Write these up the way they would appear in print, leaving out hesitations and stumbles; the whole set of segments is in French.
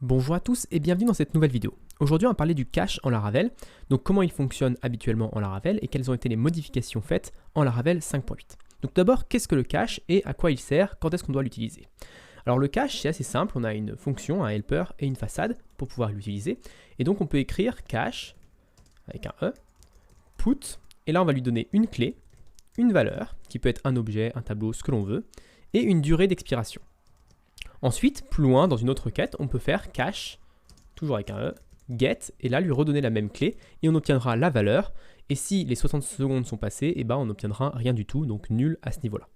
Bonjour à tous et bienvenue dans cette nouvelle vidéo. Aujourd'hui on va parler du cache en Laravel, donc comment il fonctionne habituellement en Laravel et quelles ont été les modifications faites en Laravel 5.8. Donc d'abord, qu'est-ce que le cache et à quoi il sert, quand est-ce qu'on doit l'utiliser? Alors le cache c'est assez simple, on a une fonction, un helper et une façade pour pouvoir l'utiliser. Et donc on peut écrire cache avec un E, put, et là on va lui donner une clé, une valeur, qui peut être un objet, un tableau, ce que l'on veut, et une durée d'expiration. Ensuite, plus loin, dans une autre requête, on peut faire cache, toujours avec un E, get, et là lui redonner la même clé, et on obtiendra la valeur, et si les 60 secondes sont passées, eh ben on n'obtiendra rien du tout, donc nul à ce niveau-là.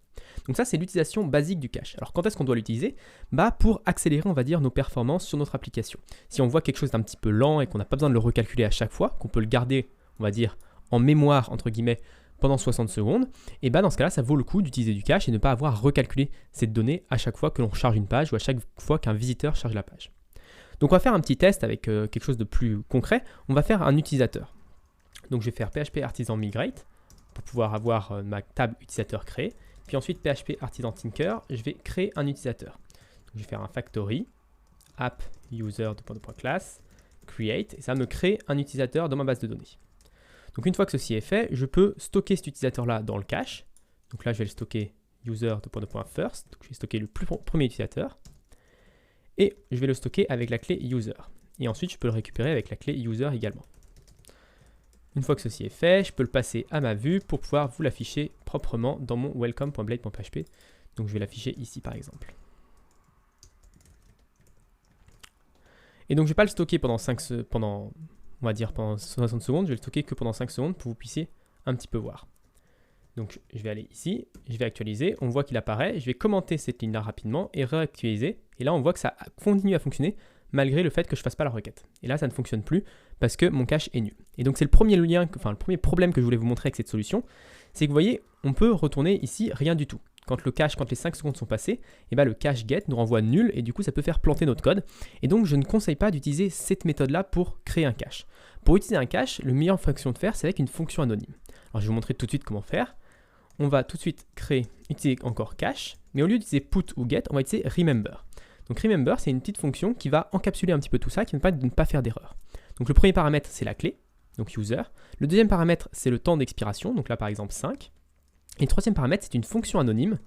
Donc ça, c'est l'utilisation basique du cache. Alors quand est-ce qu'on doit l'utiliser? Pour accélérer, on va dire, nos performances sur notre application. Si on voit quelque chose d'un petit peu lent et qu'on n'a pas besoin de le recalculer à chaque fois, qu'on peut le garder, on va dire, en mémoire, entre guillemets, pendant 60 secondes, et dans ce cas-là, ça vaut le coup d'utiliser du cache et ne pas avoir à recalculer cette donnée à chaque fois que l'on charge une page ou à chaque fois qu'un visiteur charge la page. Donc on va faire un petit test avec quelque chose de plus concret. On va faire un utilisateur. Donc je vais faire PHP Artisan Migrate pour pouvoir avoir ma table utilisateur créée. Puis ensuite PHP Artisan Tinker, je vais créer un utilisateur. Donc je vais faire un factory, app user class, create, et ça me crée un utilisateur dans ma base de données. Donc une fois que ceci est fait, je peux stocker cet utilisateur-là dans le cache. Donc là, je vais le stocker user.first. Donc je vais stocker le premier utilisateur. Et je vais le stocker avec la clé user. Et ensuite, je peux le récupérer avec la clé user également. Une fois que ceci est fait, je peux le passer à ma vue pour pouvoir vous l'afficher proprement dans mon welcome.blade.php. Donc je vais l'afficher ici par exemple. Et donc je ne vais pas le stocker pendant 60 secondes, je vais le stocker que pendant 5 secondes pour que vous puissiez un petit peu voir. Donc je vais aller ici, je vais actualiser, on voit qu'il apparaît, je vais commenter cette ligne-là rapidement et réactualiser. Et là on voit que ça continue à fonctionner malgré le fait que je ne fasse pas la requête. Et là ça ne fonctionne plus parce que mon cache est nul. Et donc c'est le premier problème que je voulais vous montrer avec cette solution, c'est que vous voyez, on peut retourner ici rien du tout. Quand les 5 secondes sont passées, le cache get nous renvoie nul et du coup ça peut faire planter notre code. Et donc je ne conseille pas d'utiliser cette méthode-là pour créer un cache. Pour utiliser un cache, la meilleure fonction de faire, c'est avec une fonction anonyme. Alors je vais vous montrer tout de suite comment faire. On va tout de suite utiliser encore cache, mais au lieu d'utiliser put ou get, on va utiliser remember. Donc remember, c'est une petite fonction qui va encapsuler un petit peu tout ça, qui va permettre de ne pas faire d'erreur. Donc le premier paramètre, c'est la clé, donc user. Le deuxième paramètre, c'est le temps d'expiration, donc là par exemple 5. Et le troisième paramètre, c'est une fonction anonyme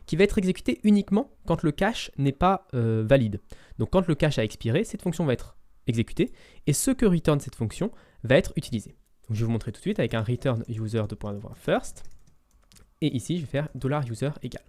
qui va être exécutée uniquement quand le cache n'est pas valide. Donc quand le cache a expiré, cette fonction va être exécutée et ce que return cette fonction va être utilisé. Donc je vais vous montrer tout de suite avec un return user.first et ici je vais faire $user égal.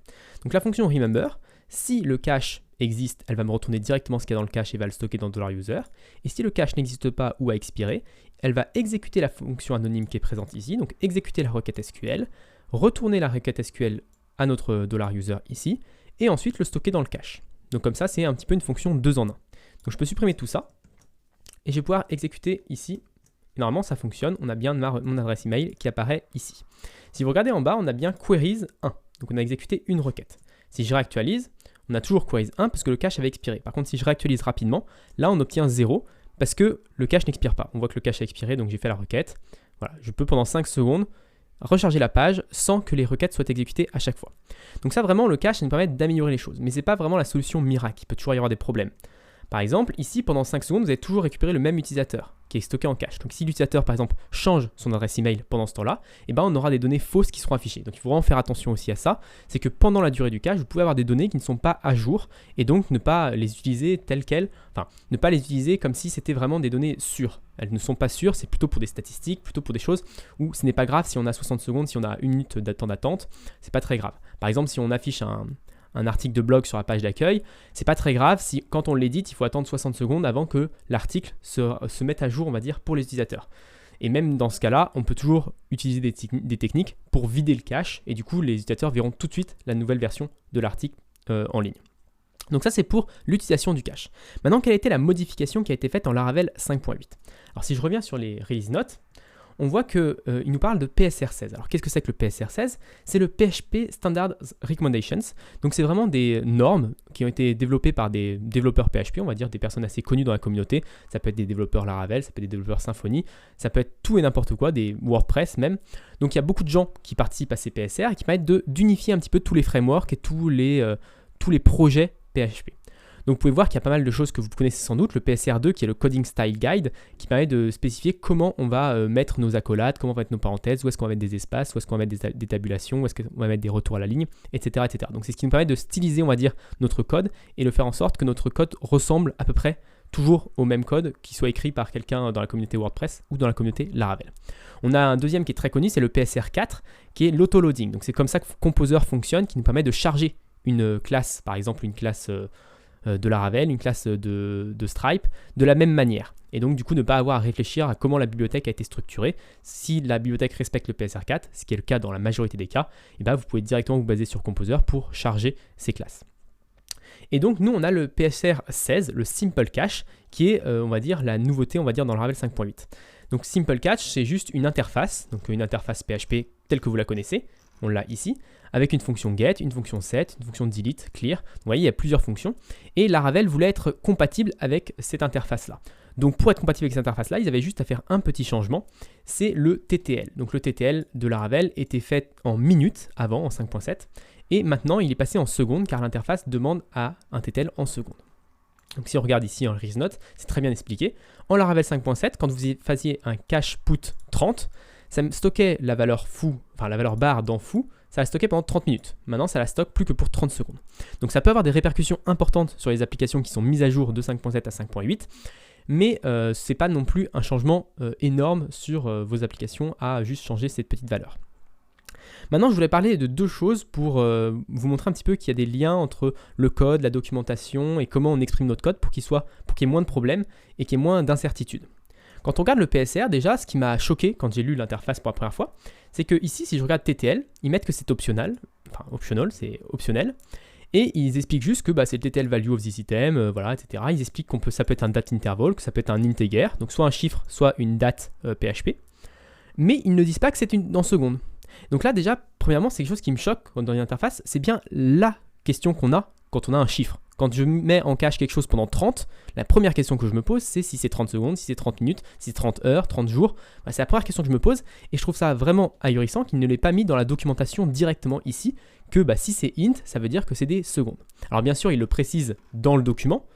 Donc la fonction remember, si le cache existe, elle va me retourner directement ce qu'il y a dans le cache et va le stocker dans $user. Et si le cache n'existe pas ou a expiré, elle va exécuter la fonction anonyme qui est présente ici, donc exécuter la requête SQL, retourner la requête SQL à notre $user ici, et ensuite le stocker dans le cache. Donc comme ça, c'est un petit peu une fonction 2 en 1. Donc je peux supprimer tout ça, et je vais pouvoir exécuter ici. Et normalement, ça fonctionne, on a bien mon adresse email qui apparaît ici. Si vous regardez en bas, on a bien queries 1, donc on a exécuté une requête. Si je réactualise, on a toujours queries 1 parce que le cache avait expiré. Par contre, si je réactualise rapidement, là on obtient 0 parce que le cache n'expire pas. On voit que le cache a expiré, donc j'ai fait la requête. Voilà, je peux pendant 5 secondes recharger la page sans que les requêtes soient exécutées à chaque fois. Donc ça vraiment, le cache, ça nous permet d'améliorer les choses. Mais ce n'est pas vraiment la solution miracle, il peut toujours y avoir des problèmes. Par exemple, ici, pendant 5 secondes, vous allez toujours récupérer le même utilisateur qui est stocké en cache. Donc si l'utilisateur, par exemple, change son adresse email pendant ce temps-là, on aura des données fausses qui seront affichées. Donc il faut vraiment faire attention aussi à ça. C'est que pendant la durée du cache, vous pouvez avoir des données qui ne sont pas à jour et donc ne pas les utiliser telles quelles, ne pas les utiliser comme si c'était vraiment des données sûres. Elles ne sont pas sûres, c'est plutôt pour des statistiques, plutôt pour des choses où ce n'est pas grave si on a 60 secondes, si on a 1 minute de temps d'attente, c'est pas très grave. Par exemple, si on affiche un article de blog sur la page d'accueil, c'est pas très grave si quand on l'édite, il faut attendre 60 secondes avant que l'article se mette à jour, on va dire, pour les utilisateurs. Et même dans ce cas-là, on peut toujours utiliser des techniques pour vider le cache et du coup, les utilisateurs verront tout de suite la nouvelle version de l'article en ligne. Donc ça, c'est pour l'utilisation du cache. Maintenant, quelle a été la modification qui a été faite en Laravel 5.8? Alors si je reviens sur les release notes, on voit qu'il nous parle de PSR16. Alors qu'est-ce que c'est que le PSR16? C'est le PHP Standard Recommendations. Donc c'est vraiment des normes qui ont été développées par des développeurs PHP, on va dire des personnes assez connues dans la communauté. Ça peut être des développeurs Laravel, ça peut être des développeurs Symfony, ça peut être tout et n'importe quoi, des WordPress même. Donc il y a beaucoup de gens qui participent à ces PSR et qui permettent d'unifier un petit peu tous les frameworks et tous les projets PHP. Donc vous pouvez voir qu'il y a pas mal de choses que vous connaissez sans doute. Le PSR2 qui est le Coding Style Guide qui permet de spécifier comment on va mettre nos accolades, comment on va mettre nos parenthèses, où est-ce qu'on va mettre des espaces, où est-ce qu'on va mettre des tabulations, où est-ce qu'on va mettre des retours à la ligne, etc., etc. Donc c'est ce qui nous permet de styliser, on va dire, notre code et de faire en sorte que notre code ressemble à peu près toujours au même code qui soit écrit par quelqu'un dans la communauté WordPress ou dans la communauté Laravel. On a un deuxième qui est très connu, c'est le PSR4 qui est l'autoloading. Donc c'est comme ça que Composer fonctionne, qui nous permet de charger une classe, par exemple une classe de Laravel, une classe de Stripe, de la même manière. Et donc du coup ne pas avoir à réfléchir à comment la bibliothèque a été structurée. Si la bibliothèque respecte le PSR4, ce qui est le cas dans la majorité des cas, et ben vous pouvez directement vous baser sur Composer pour charger ces classes. Et donc nous on a le PSR16, le Simple Cache, qui est on va dire la nouveauté on va dire dans Laravel 5.8. Donc Simple Cache c'est juste une interface, donc une interface PHP telle que vous la connaissez, on l'a ici, avec une fonction get, une fonction set, une fonction delete, clear. Vous voyez il y a plusieurs fonctions et Laravel voulait être compatible avec cette interface là. Donc pour être compatible avec cette interface là, ils avaient juste à faire un petit changement, c'est le TTL. Donc le TTL de Laravel était fait en minutes avant en 5.7. Et maintenant, il est passé en secondes car l'interface demande à un TTL en secondes. Donc si on regarde ici en release note, c'est très bien expliqué. En Laravel 5.7, quand vous faisiez un cache put 30, ça stockait la valeur foo, enfin la valeur barre dans foo, ça la stockait pendant 30 minutes. Maintenant, ça la stocke plus que pour 30 secondes. Donc ça peut avoir des répercussions importantes sur les applications qui sont mises à jour de 5.7 à 5.8. Mais ce n'est pas non plus un changement énorme sur vos applications à juste changer cette petite valeur. Maintenant, je voulais parler de deux choses pour vous montrer un petit peu qu'il y a des liens entre le code, la documentation et comment on exprime notre code pour qu'il y ait moins de problèmes et qu'il y ait moins d'incertitudes. Quand on regarde le PSR, déjà, ce qui m'a choqué quand j'ai lu l'interface pour la première fois, c'est que ici, si je regarde TTL, ils mettent que c'est optional, enfin optional, c'est optionnel, et ils expliquent juste que c'est le TTL value of this item, voilà, etc. Ils expliquent ça peut être un date interval, que ça peut être un integer, donc soit un chiffre, soit une date PHP, mais ils ne disent pas que c'est en secondes. Donc là déjà, premièrement, c'est quelque chose qui me choque dans une interface, c'est bien la question qu'on a quand on a un chiffre. Quand je mets en cache quelque chose pendant 30, la première question que je me pose, c'est si c'est 30 secondes, si c'est 30 minutes, si c'est 30 heures, 30 jours. C'est la première question que je me pose et je trouve ça vraiment ahurissant qu'il ne l'ait pas mis dans la documentation directement ici, que si c'est int, ça veut dire que c'est des secondes. Alors bien sûr, il le précise dans le document,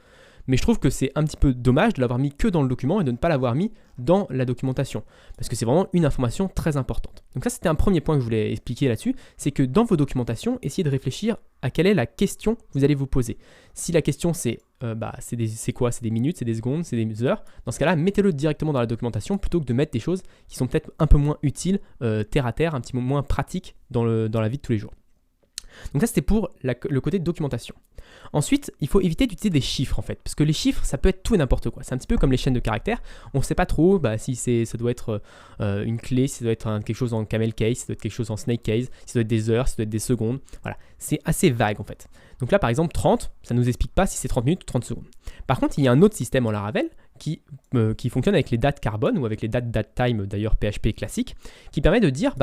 mais je trouve que c'est un petit peu dommage de l'avoir mis que dans le document et de ne pas l'avoir mis dans la documentation, parce que c'est vraiment une information très importante. Donc ça, c'était un premier point que je voulais expliquer là-dessus, c'est que dans vos documentations, essayez de réfléchir à quelle est la question que vous allez vous poser. Si la question c'est quoi? C'est des minutes, c'est des secondes, c'est des heures. Dans ce cas-là, mettez-le directement dans la documentation plutôt que de mettre des choses qui sont peut-être un peu moins utiles, terre à terre, un petit peu moins pratiques dans la vie de tous les jours. Donc ça, c'était pour le côté de documentation. Ensuite, il faut éviter d'utiliser des chiffres en fait, parce que les chiffres, ça peut être tout et n'importe quoi. C'est un petit peu comme les chaînes de caractères. On ne sait pas trop si ça doit être une clé, si ça doit être quelque chose en camel case, si ça doit être quelque chose en snake case, si ça doit être des heures, si ça doit être des secondes. Voilà, c'est assez vague en fait. Donc là, par exemple, 30, ça ne nous explique pas si c'est 30 minutes ou 30 secondes. Par contre, il y a un autre système en Laravel qui fonctionne avec les dates carbone ou avec les dates datetime, d'ailleurs PHP classique, qui permet de dire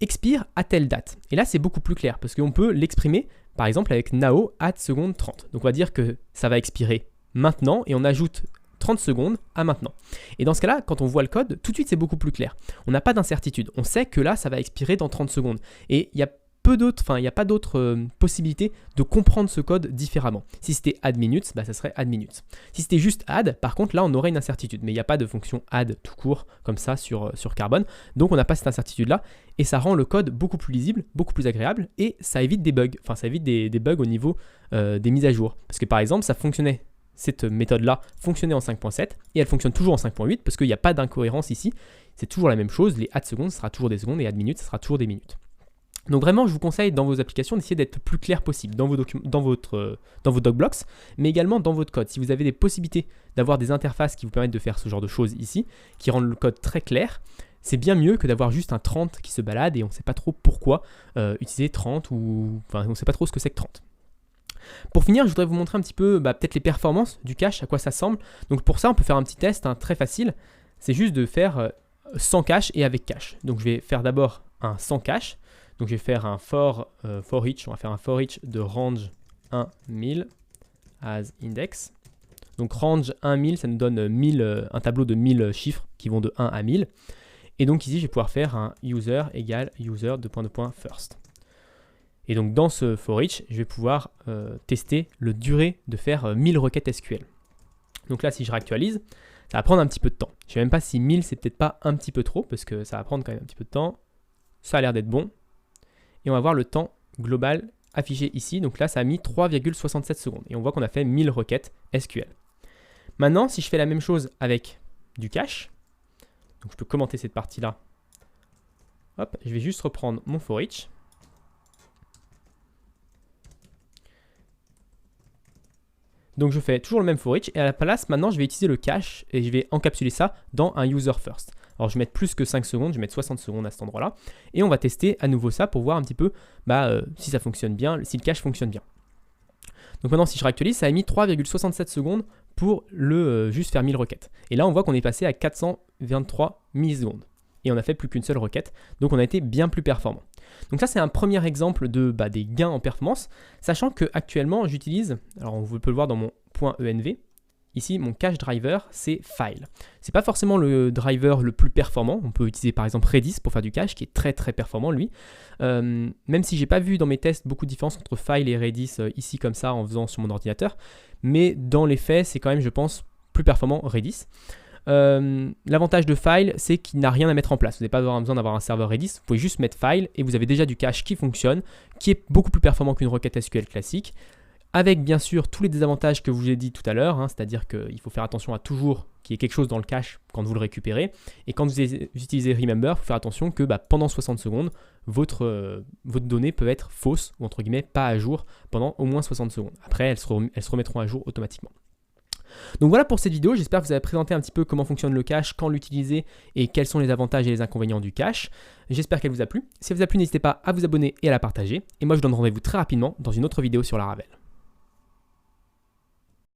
expire à telle date. Et là, c'est beaucoup plus clair parce qu'on peut l'exprimer, par exemple, avec now at seconde 30. Donc, on va dire que ça va expirer maintenant et on ajoute 30 secondes à maintenant. Et dans ce cas-là, quand on voit le code, tout de suite, c'est beaucoup plus clair. On n'a pas d'incertitude. On sait que là, ça va expirer dans 30 secondes. Et il n'y a pas d'autres possibilités de comprendre ce code différemment. Si c'était add minutes, ça serait add minutes. Si c'était juste add, par contre, là, on aurait une incertitude. Mais il n'y a pas de fonction add tout court comme ça sur Carbon. Donc, on n'a pas cette incertitude-là. Et ça rend le code beaucoup plus lisible, beaucoup plus agréable. Et ça évite des bugs. Enfin, ça évite des bugs au niveau des mises à jour. Parce que par exemple, cette méthode-là fonctionnait en 5.7 et elle fonctionne toujours en 5.8 parce qu'il n'y a pas d'incohérence ici. C'est toujours la même chose. Les add secondes, ce sera toujours des secondes et add minutes, ce sera toujours des minutes. Donc vraiment, je vous conseille dans vos applications d'essayer d'être le plus clair possible dans vos docblocks, mais également dans votre code. Si vous avez des possibilités d'avoir des interfaces qui vous permettent de faire ce genre de choses ici, qui rendent le code très clair, c'est bien mieux que d'avoir juste un 30 qui se balade et on ne sait pas trop pourquoi utiliser 30 on ne sait pas trop ce que c'est que 30. Pour finir, je voudrais vous montrer un petit peu peut-être les performances du cache, à quoi ça ressemble. Donc pour ça, on peut faire un petit test très facile. C'est juste de faire sans cache et avec cache. Donc je vais faire d'abord un sans cache. Donc je vais faire un for each, on va faire un for each de range 1000 as index. Donc range 1000, ça nous donne un tableau de 1000 chiffres qui vont de 1 à 1000. Et donc ici, je vais pouvoir faire un user égale user first. Et donc dans ce for each, je vais pouvoir tester le durée de faire 1000 requêtes SQL. Donc là, si je réactualise, ça va prendre un petit peu de temps. Je ne sais même pas si 1000, c'est peut-être pas un petit peu trop, parce que ça va prendre quand même un petit peu de temps. Ça a l'air d'être bon. Et on va voir le temps global affiché ici. Donc là, ça a mis 3,67 secondes. Et on voit qu'on a fait 1000 requêtes SQL. Maintenant, si je fais la même chose avec du cache, donc je peux commenter cette partie-là. Hop, je vais juste reprendre mon for each. Donc je fais toujours le même for each et à la place, maintenant, je vais utiliser le cache et je vais encapsuler ça dans un user first. Alors je vais mettre plus que 5 secondes, je vais mettre 60 secondes à cet endroit-là. Et on va tester à nouveau ça pour voir un petit peu si ça fonctionne bien, si le cache fonctionne bien. Donc maintenant, si je réactualise, ça a mis 3,67 secondes pour juste faire 1000 requêtes. Et là, on voit qu'on est passé à 423 millisecondes. Et on n'a fait plus qu'une seule requête, donc on a été bien plus performant. Donc ça, c'est un premier exemple des gains en performance, sachant qu'actuellement, j'utilise, alors on peut le voir dans mon .env, ici, mon cache driver, c'est file. C'est pas forcément le driver le plus performant, on peut utiliser par exemple Redis pour faire du cache, qui est très très performant lui, même si j'ai pas vu dans mes tests beaucoup de différence entre file et Redis ici comme ça en faisant sur mon ordinateur, mais dans les faits, c'est quand même, je pense, plus performant Redis. L'avantage de file, c'est qu'il n'a rien à mettre en place. Vous n'avez pas besoin d'avoir un serveur Redis, vous pouvez juste mettre file et vous avez déjà du cache qui fonctionne, qui est beaucoup plus performant qu'une requête SQL classique, avec bien sûr tous les désavantages que je vous ai dit tout à l'heure, c'est-à-dire qu'il faut faire attention à toujours qu'il y ait quelque chose dans le cache quand vous le récupérez, et quand vous utilisez Remember, il faut faire attention que pendant 60 secondes, votre donnée peut être fausse, ou entre guillemets pas à jour, pendant au moins 60 secondes. Après, elles se remettront à jour automatiquement. Donc voilà pour cette vidéo, j'espère que vous avez présenté un petit peu comment fonctionne le cache, quand l'utiliser et quels sont les avantages et les inconvénients du cache. J'espère qu'elle vous a plu. Si elle vous a plu, n'hésitez pas à vous abonner et à la partager. Et moi je vous donne rendez-vous très rapidement dans une autre vidéo sur Laravel.